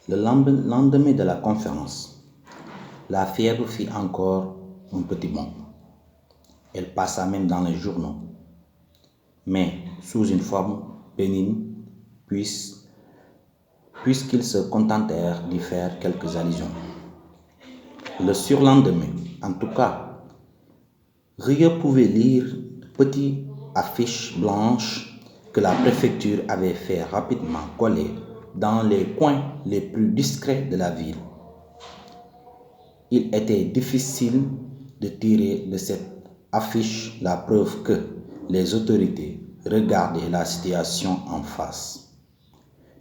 Le lendemain de la conférence, la fièvre fit encore un petit bond. Elle passa même dans les journaux, mais sous une forme bénigne, puisqu'ils se contentèrent d'y faire quelques allusions. Le surlendemain, en tout cas, Rieux pouvait lire de petites affiches blanches que la préfecture avait fait rapidement coller dans les coins les plus discrets de la ville. Il était difficile de tirer de cette affiche la preuve que les autorités regardaient la situation en face.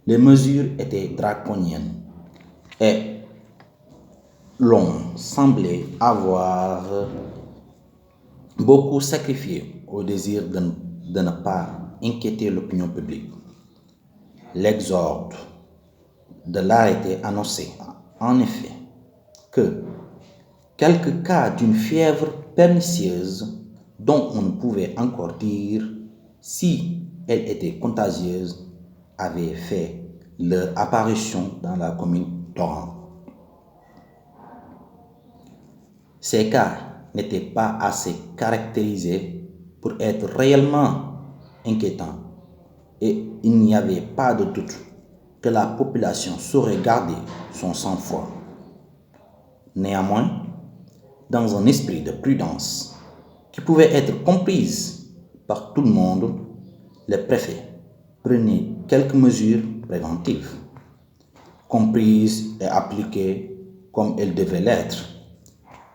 Les mesures étaient draconiennes et l'on semblait avoir beaucoup sacrifié au désir de ne pas inquiéter l'opinion publique. L'exorde de l'arrêté annonçait en effet que quelques cas d'une fièvre pernicieuse dont on ne pouvait encore dire si elle était contagieuse avaient fait leur apparition dans la commune d'Oran. Ces cas n'étaient pas assez caractérisés pour être réellement inquiétants et il n'y avait pas de doute que la population saurait garder son sang-froid. Néanmoins, dans un esprit de prudence qui pouvait être comprise par tout le monde, le préfet prenait quelques mesures préventives, comprises et appliquées comme elles devaient l'être.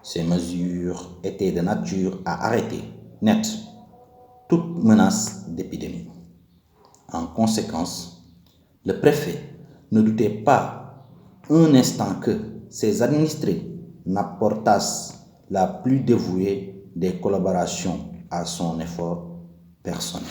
Ces mesures étaient de nature à arrêter net toute menace d'épidémie. En conséquence, le préfet ne doutait pas un instant que ses administrés n'apportassent la plus dévouée des collaborations à son effort personnel.